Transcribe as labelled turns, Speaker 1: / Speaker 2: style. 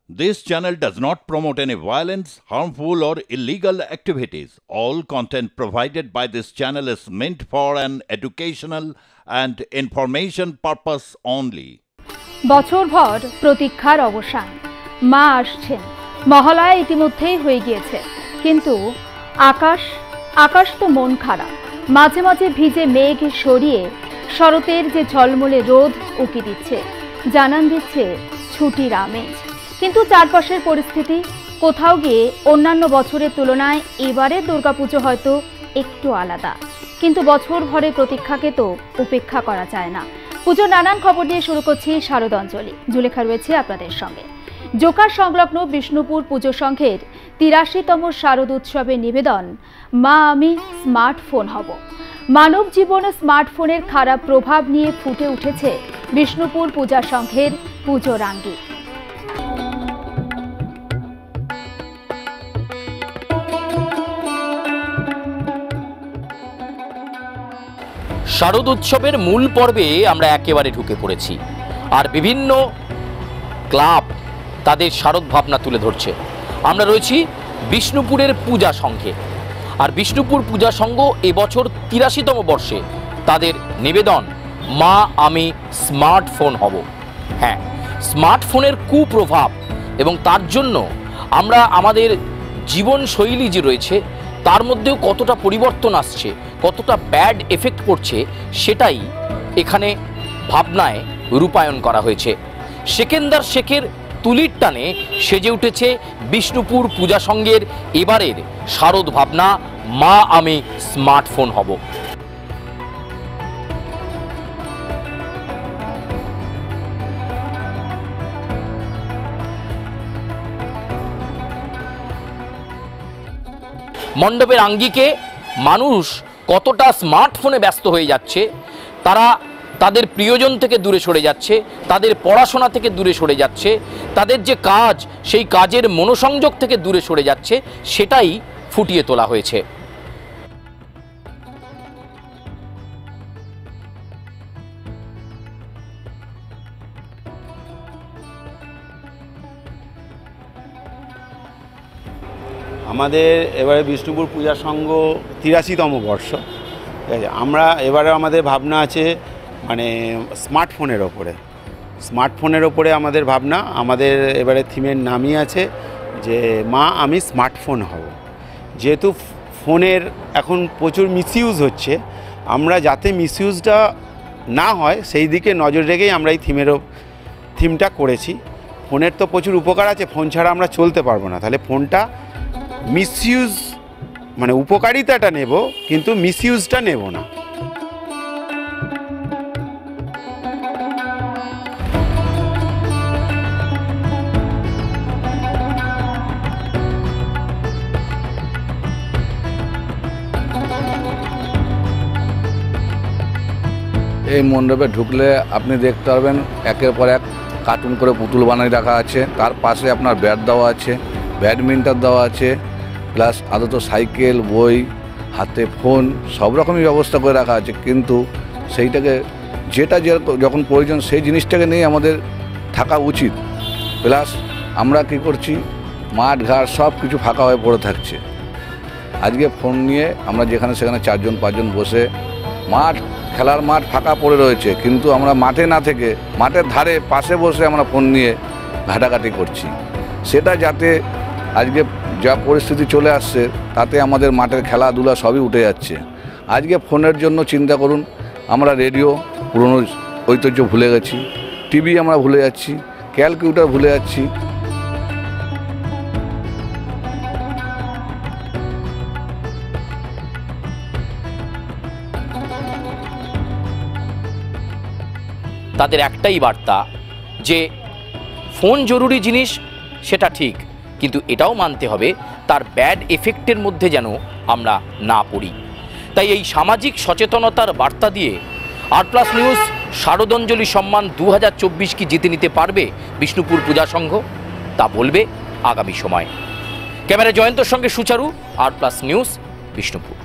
Speaker 1: This channel does not promote any violence, harmful, or illegal activities. All content provided by this channel is meant for an educational and information purpose only.
Speaker 2: বছরভর প্রতীক্ষার অবসান। মা আসছেন, মহালয়া ইতিমধ্যেই হয়ে গিয়েছে, কিন্তু আকাশ তো মন খারাপ। মাঝে মাঝে ভিজে মেঘ সরিয়ে শরতের যে ঝলমলে রোদ উকি দিচ্ছে, জানান দিচ্ছে ছুটির আমেজ। কিন্তু চারপাশের পরিস্থিতি কোথাও গিয়ে অন্যান্য বছরের তুলনায় এবারে দুর্গাপুজো হয়তো একটু আলাদা। কিন্তু বছর ভরে প্রতীক্ষাকে তো উপেক্ষা করা যায় না। পুজোর নানান খবর দিয়ে শুরু করছি শারদাঞ্জলি। জুলেখা রয়েছে আপনাদের সঙ্গে। জোকার সংলগ্ন বিষ্ণুপুর পুজো সংঘের ৮৩তম শারদ উৎসবের নিবেদন, মা আমি স্মার্টফোন হব। মানব জীবনে স্মার্টফোনের খারাপ প্রভাব নিয়ে ফুটে উঠেছে বিষ্ণুপুর পূজা সংঘের পুজোর আঙ্গিক।
Speaker 3: শারদ উৎসবের মূল পর্বে আমরা একেবারে ঢুকে পড়েছি, আর বিভিন্ন ক্লাব তাদের শারদ ভাবনা তুলে ধরছে। আমরা রয়েছি বিষ্ণুপুরের পূজা সংঘে, আর বিষ্ণুপুর পূজা সংঘ এবছর ৮৩তম বর্ষে তাদের নিবেদন, মা আমি স্মার্টফোন হব। হ্যাঁ, স্মার্টফোনের কুপ্রভাব এবং তার জন্য আমরা আমাদের জীবনশৈলী যে রয়েছে তার মধ্যেও কতটা পরিবর্তন আসছে, কতটা ব্যাড এফেক্ট পড়ছে, সেটাই এখানে ভাবনায় রূপায়ণ করা হয়েছে। সেকেন্দার শেখের তুলির টানে সেজে উঠেছে বিষ্ণুপুর পূজা সংঘের এবারের শারদ ভাবনা, মা আমি স্মার্টফোন হব। মণ্ডপের আঙ্গিকে মানুষ কতটা স্মার্টফোনে ব্যস্ত হয়ে যাচ্ছে, তারা তাদের প্রিয়জন থেকে দূরে সরে যাচ্ছে, তাদের পড়াশোনা থেকে দূরে সরে যাচ্ছে, তাদের যে কাজ সেই কাজের মনোসংযোগ থেকে দূরে সরে যাচ্ছে, সেটাই ফুটিয়ে তোলা হয়েছে।
Speaker 4: আমাদের এবারে বিষ্ণুপুর পূজা সংঘ ৮৩তম বর্ষ, ঠিক আছে। আমরা এবারে আমাদের ভাবনা আছে মানে স্মার্টফোনের ওপরে আমাদের ভাবনা। আমাদের এবারে থিমের নামই আছে যে মা আমি স্মার্টফোন হব। যেহেতু ফোনের এখন প্রচুর মিসইউজ হচ্ছে, আমরা যাতে মিসইউজটা না হয় সেই দিকে নজর রেখেই আমরা এই থিমটা করেছি। ফোনের তো প্রচুর উপকার আছে, ফোন ছাড়া আমরা চলতে পারবো না। তাহলে ফোনটা মিসইউজ মানে উপকারিতাটা নেব, কিন্তু মিসইউজটা নেব না।
Speaker 5: এই মণ্ডপে ঢুকলে আপনি দেখতে পারবেন একের পর এক কার্টুন করে পুতুল বানিয়ে রাখা আছে, তার পাশে আপনার ব্যাট দেওয়া আছে, ব্যাডমিন্টন দেওয়া আছে, প্লাস আদত সাইকেল, বই, হাতে ফোন, সব রকমই ব্যবস্থা করে রাখা আছে। কিন্তু সেইটাকে যেটা যখন প্রয়োজন সেই জিনিসটাকে নিয়ে আমাদের থাকা উচিত। প্লাস আমরা কি করছি, মাঠ ঘাট সব কিছু ফাঁকা হয়ে পড়ে থাকছে। আজকে ফোন নিয়ে আমরা যেখানে সেখানে ৪-৫জন বসে, খেলার মাঠ ফাঁকা পড়ে রয়েছে, কিন্তু আমরা মাঠে না থেকে মাঠের ধারে পাশে বসে আমরা ফোন নিয়ে ঘাটাঘাটি করছি। সেটা যাতে আজকে যা পরিস্থিতি চলে আসছে তাতে আমাদের মাঠের খেলাধুলা সবই উঠে যাচ্ছে। আজকে ফোনের জন্য চিন্তা করুন, আমরা রেডিও পুরনো ঐতিহ্য ভুলে গেছি, টিভি আমরা ভুলে যাচ্ছি, ক্যালকুলেটর ভুলে যাচ্ছি।
Speaker 3: তাদের একটাই বার্তা যে ফোন জরুরি জিনিস, সেটা ঠিক, কিন্তু এটাও মানতে হবে তার ব্যাড এফেক্টের মধ্যে যেন আমরা না পড়ি। তাই এই সামাজিক সচেতনতার বার্তা দিয়ে আর+ নিউজ শারদাঞ্জলি সম্মান ২০২৪ কি জিতে নিতে পারবে বিষ্ণুপুর পূজা সংঘ, তা বলবে আগামী সময়। ক্যামেরা জয়ন্তর সঙ্গে সুচারু, আর+ নিউজ, বিষ্ণুপুর।